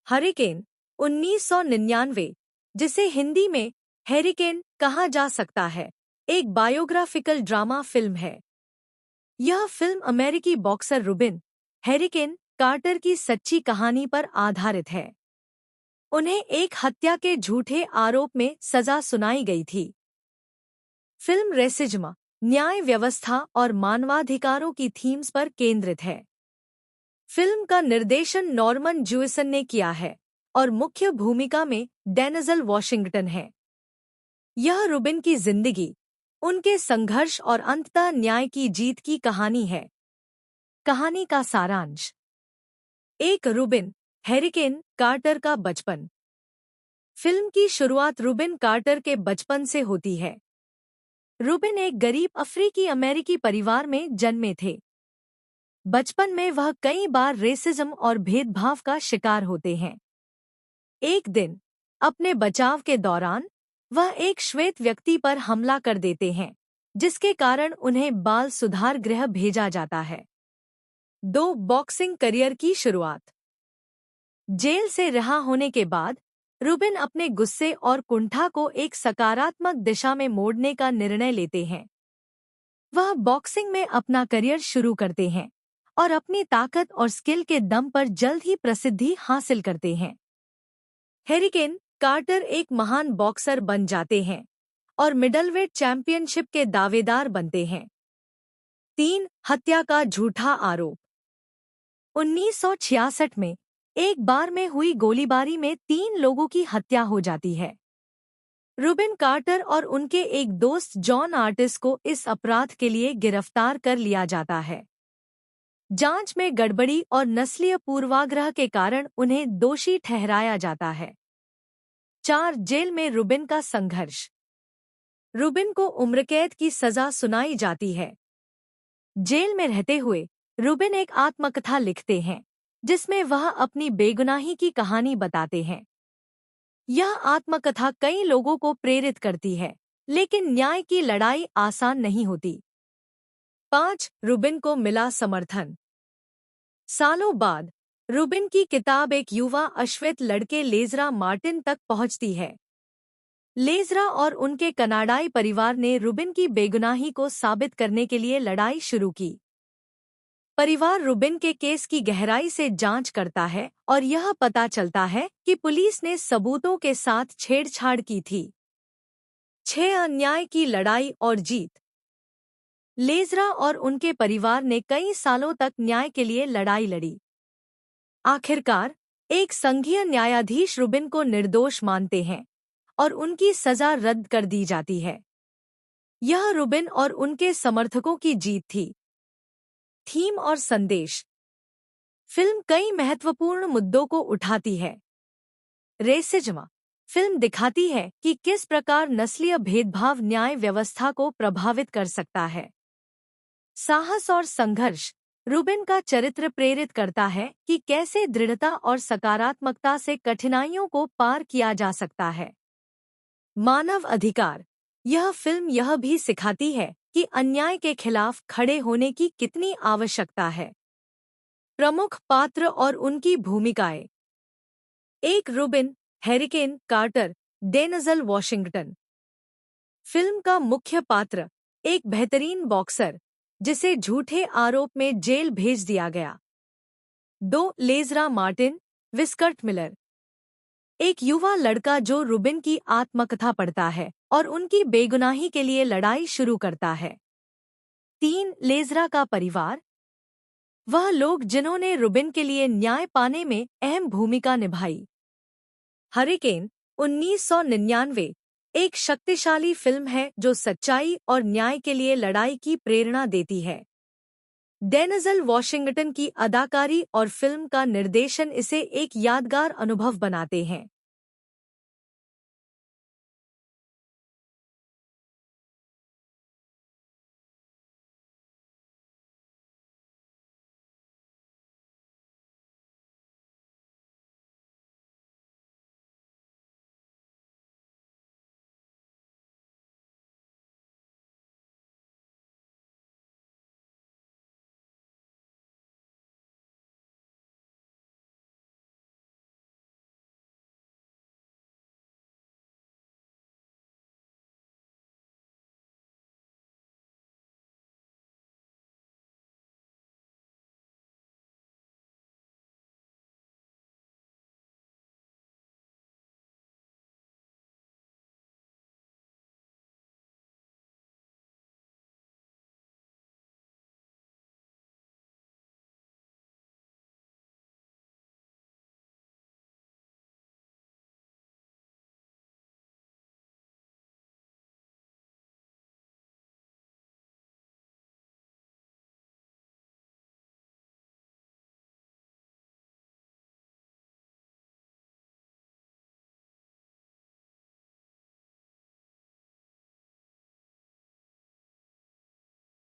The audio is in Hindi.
हरिकेन 1999, जिसे हिंदी में हेरिकेन कहा जा सकता है, एक बायोग्राफिकल ड्रामा फिल्म है। यह फिल्म अमेरिकी बॉक्सर रुबिन हेरिकेन कार्टर की सच्ची कहानी पर आधारित है। उन्हें एक हत्या के झूठे आरोप में सजा सुनाई गई थी। फिल्म रेसिज्म, न्याय व्यवस्था और मानवाधिकारों की थीम्स पर केंद्रित है। फिल्म का निर्देशन नॉर्मन ज्यूसन ने किया है और मुख्य भूमिका में डेनिजल वॉशिंगटन है। यह रुबिन की जिंदगी, उनके संघर्ष और अंततः न्याय की जीत की कहानी है। कहानी का सारांश। एक रुबिन हेरिकेन कार्टर का बचपन। फिल्म की शुरुआत रुबिन कार्टर के बचपन से होती है। रुबिन एक गरीब अफ्रीकी अमेरिकी परिवार में जन्मे थे। बचपन में वह कई बार रेसिज्म और भेदभाव का शिकार होते हैं। एक दिन अपने बचाव के दौरान वह एक श्वेत व्यक्ति पर हमला कर देते हैं, जिसके कारण उन्हें बाल सुधार गृह भेजा जाता है। 2 बॉक्सिंग करियर की शुरुआत। जेल से रिहा होने के बाद रुबिन अपने गुस्से और कुंठा को एक सकारात्मक दिशा में मोड़ने का निर्णय लेते हैं। वह बॉक्सिंग में अपना करियर शुरू करते हैं और अपनी ताकत और स्किल के दम पर जल्द ही प्रसिद्धि हासिल करते हैं। हेरिकेन कार्टर एक महान बॉक्सर बन जाते हैं और मिडलवेट चैंपियनशिप के दावेदार बनते हैं। 3 हत्या का झूठा आरोप। 1966 में एक बार में हुई गोलीबारी में 3 लोगों की हत्या हो जाती है। रुबिन कार्टर और उनके एक दोस्त जॉन आर्टिस को इस अपराध के लिए गिरफ्तार कर लिया जाता है। जांच में गड़बड़ी और नस्लीय पूर्वाग्रह के कारण उन्हें दोषी ठहराया जाता है। 4 जेल में रुबिन का संघर्ष। रुबिन को उम्रकैद की सजा सुनाई जाती है। जेल में रहते हुए रुबिन एक आत्मकथा लिखते हैं, जिसमें वह अपनी बेगुनाही की कहानी बताते हैं। यह आत्मकथा कई लोगों को प्रेरित करती है, लेकिन न्याय की लड़ाई आसान नहीं होती। 5 रुबिन को मिला समर्थन। सालों बाद रुबिन की किताब एक युवा अश्वेत लड़के लेज़रा मार्टिन तक पहुंचती है। लेज़रा और उनके कनाडाई परिवार ने रुबिन की बेगुनाही को साबित करने के लिए लड़ाई शुरू की। परिवार रुबिन के केस की गहराई से जांच करता है और यह पता चलता है कि पुलिस ने सबूतों के साथ छेड़छाड़ की थी। 6 अन्याय की लड़ाई और जीत। लेज़रा और उनके परिवार ने कई सालों तक न्याय के लिए लड़ाई लड़ी। आखिरकार एक संघीय न्यायाधीश रुबिन को निर्दोष मानते हैं और उनकी सजा रद्द कर दी जाती है। यह रुबिन और उनके समर्थकों की जीत थी। थीम और संदेश। फिल्म कई महत्वपूर्ण मुद्दों को उठाती है। रेसिज्म। फिल्म दिखाती है कि किस प्रकार नस्लीय भेदभाव न्याय व्यवस्था को प्रभावित कर सकता है। साहस और संघर्ष। रुबिन का चरित्र प्रेरित करता है कि कैसे दृढ़ता और सकारात्मकता से कठिनाइयों को पार किया जा सकता है। मानव अधिकार। यह फिल्म यह भी सिखाती है कि अन्याय के खिलाफ खड़े होने की कितनी आवश्यकता है। प्रमुख पात्र और उनकी भूमिकाएं। 1 Rubin Hurricane Carter, Denzel Washington. Film का मुख्य पात्र एक बेहतरीन बॉक्सर, जिसे झूठे आरोप में जेल भेज दिया गया। 2 लेज़रा मार्टिन, विस्कर्ट मिलर। एक युवा लड़का जो रुबिन की आत्मकथा पढ़ता है और उनकी बेगुनाही के लिए लड़ाई शुरू करता है। 3 लेज़रा का परिवार। वह लोग जिन्होंने रुबिन के लिए न्याय पाने में अहम भूमिका निभाई। हरिकेन 1999 एक शक्तिशाली फिल्म है जो सच्चाई और न्याय के लिए लड़ाई की प्रेरणा देती है। डेनिजल वॉशिंगटन की अदाकारी और फिल्म का निर्देशन इसे एक यादगार अनुभव बनाते हैं।